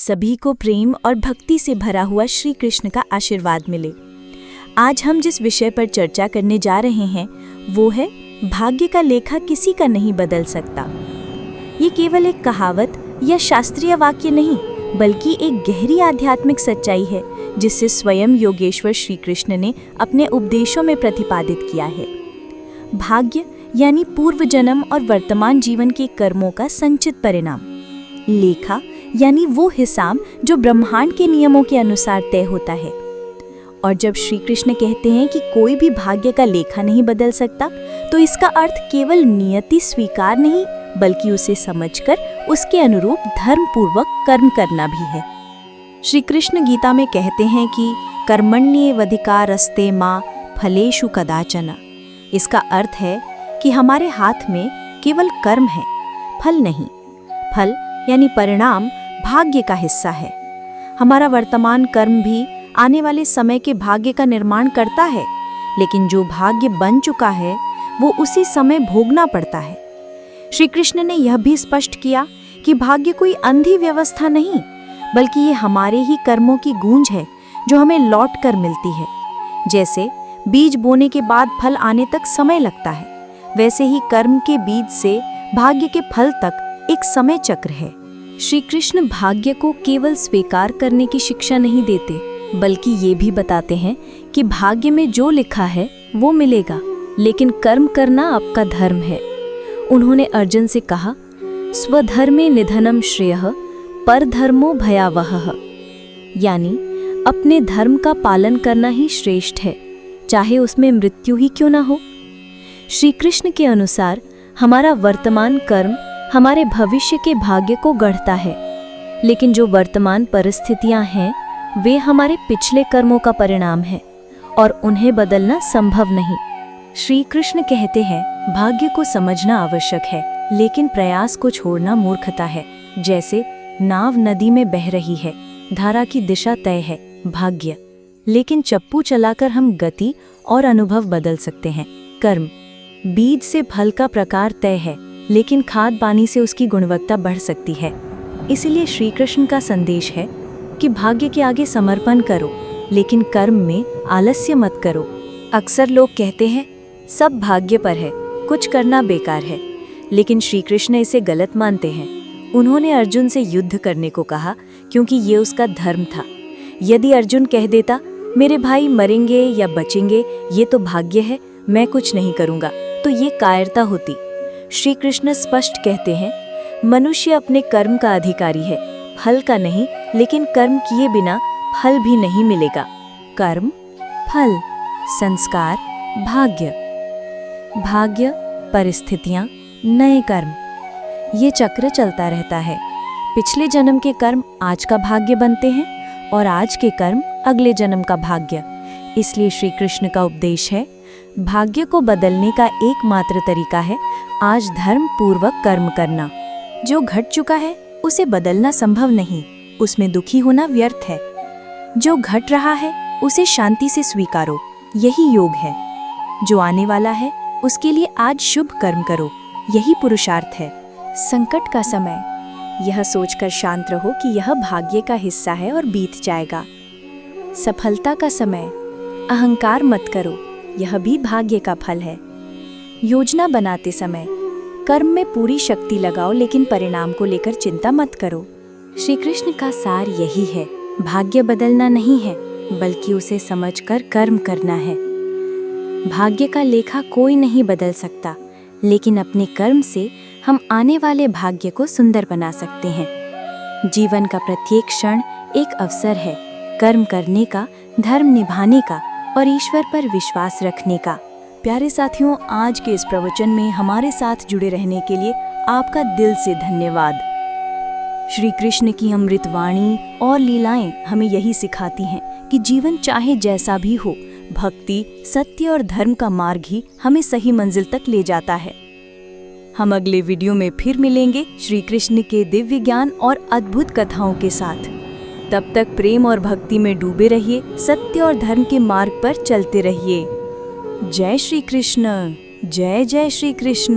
सभी को प्रेम और भक्ति से भरा हुआ श्री कृष्ण का आशीर्वाद मिले। आज हम जिस विषय पर चर्चा करने जा रहे हैं वो है भाग्य का लेखा किसी का नहीं बदल सकता। ये केवल एक कहावत या शास्त्रीय वाक्य नहीं, बल्कि एक गहरी आध्यात्मिक सच्चाई है जिसे स्वयं योगेश्वर श्री कृष्ण ने अपने उपदेशों में प्रतिपादित किया है। भाग्य यानी पूर्व जन्म और वर्तमान जीवन के कर्मों का संचित परिणाम। लेखा यानी वो हिसाब जो ब्रह्मांड के नियमों के अनुसार तय होता है। और जब श्री कृष्ण कहते हैं कि कोई भी भाग्य का लेखा नहीं बदल सकता, तो इसका अर्थ केवल नियति स्वीकार नहीं, बल्कि उसे समझकर उसके अनुरूप धर्म पूर्वक कर्म करना भी है। श्री कृष्ण गीता में कहते हैं कि कर्मण्येवाधिकारस्ते मा फलेषु कदाचन। इसका अर्थ है कि हमारे हाथ में केवल कर्म है, फल नहीं। फल यानी परिणाम भाग्य का हिस्सा है। हमारा वर्तमान कर्म भी आने वाले समय के भाग्य का निर्माण करता है, लेकिन जो भाग्य बन चुका है वो उसी समय भोगना पड़ता है। श्री कृष्ण ने यह भी स्पष्ट किया कि भाग्य कोई अंधी व्यवस्था नहीं, बल्कि ये हमारे ही कर्मों की गूंज है जो हमें लौट कर मिलती है। जैसे बीज बोने के बाद फल आने तक समय लगता है, वैसे ही कर्म के बीज से भाग्य के फल तक एक समय चक्र है। श्री कृष्ण भाग्य को केवल स्वीकार करने की शिक्षा नहीं देते, बल्कि ये भी बताते हैं कि भाग्य में जो लिखा है वो मिलेगा, लेकिन कर्म करना आपका धर्म है। उन्होंने अर्जुन से कहा, स्वधर्मे निधनम श्रेयः परधर्मो भयावहः, यानी अपने धर्म का पालन करना ही श्रेष्ठ है, चाहे उसमें मृत्यु ही क्यों ना हो। श्री कृष्ण के अनुसार हमारा वर्तमान कर्म हमारे भविष्य के भाग्य को गढ़ता है, लेकिन जो वर्तमान परिस्थितियां हैं वे हमारे पिछले कर्मों का परिणाम है और उन्हें बदलना संभव नहीं। श्री कृष्ण कहते हैं, भाग्य को समझना आवश्यक है, लेकिन प्रयास को छोड़ना मूर्खता है। जैसे नाव नदी में बह रही है, धारा की दिशा तय है भाग्य, लेकिन चप्पू चलाकर हम गति और अनुभव बदल सकते हैं। कर्म बीज से फल का प्रकार तय है, लेकिन खाद पानी से उसकी गुणवत्ता बढ़ सकती है। इसलिए श्री कृष्ण का संदेश है कि भाग्य के आगे समर्पण करो, लेकिन कर्म में आलस्य मत करो। अक्सर लोग कहते हैं सब भाग्य पर है, कुछ करना बेकार है, लेकिन श्री कृष्ण इसे गलत मानते हैं। उन्होंने अर्जुन से युद्ध करने को कहा क्योंकि ये उसका धर्म था। यदि अर्जुन कह देता मेरे भाई मरेंगे या बचेंगे, ये तो भाग्य है, मैं कुछ नहीं करूँगा, तो ये कायरता होती। श्री कृष्ण स्पष्ट कहते हैं, मनुष्य अपने कर्म का अधिकारी है, फल का नहीं, लेकिन कर्म किए बिना फल भी नहीं मिलेगा। कर्म, फल, संस्कार, भाग्य। भाग्य, परिस्थितियां, नए कर्म, ये चक्र चलता रहता है। पिछले जन्म के कर्म आज का भाग्य बनते हैं और आज के कर्म अगले जन्म का भाग्य। इसलिए श्री कृष्ण का उपदेश है, भाग्य को बदलने का एकमात्र तरीका है आज धर्म पूर्वक कर्म करना। जो घट चुका है उसे बदलना संभव नहीं, उसमें दुखी होना व्यर्थ है। जो घट रहा है उसे शांति से स्वीकारो, यही योग है। जो आने वाला है उसके लिए आज शुभ कर्म करो, यही पुरुषार्थ है। संकट का समय, यह सोचकर शांत रहो कि यह भाग्य का हिस्सा है और बीत जाएगा। सफलता का समय, अहंकार मत करो, यह भी भाग्य का फल है। योजना बनाते समय कर्म में पूरी शक्ति लगाओ, लेकिन परिणाम को लेकर चिंता मत करो। श्री कृष्ण का सार यही है, भाग्य बदलना नहीं है, बल्कि उसे समझकर कर्म करना है। भाग्य का लेखा कोई नहीं बदल सकता, लेकिन अपने कर्म से हम आने वाले भाग्य को सुंदर बना सकते हैं। जीवन का प्रत्येक क्षण एक अवसर है कर्म करने का, धर्म निभाने का और ईश्वर पर विश्वास रखने का। प्यारे साथियों, आज के इस प्रवचन में हमारे साथ जुड़े रहने के लिए आपका दिल से धन्यवाद। श्री कृष्ण की अमृत वाणी और लीलाएं हमें यही सिखाती हैं कि जीवन चाहे जैसा भी हो, भक्ति, सत्य और धर्म का मार्ग ही हमें सही मंजिल तक ले जाता है। हम अगले वीडियो में फिर मिलेंगे श्री कृष्ण के दिव्य ज्ञान और अद्भुत कथाओं के साथ। तब तक प्रेम और भक्ति में डूबे रहिए, सत्य और धर्म के मार्ग पर चलते रहिए। जय श्री कृष्ण, जय जय श्री कृष्ण।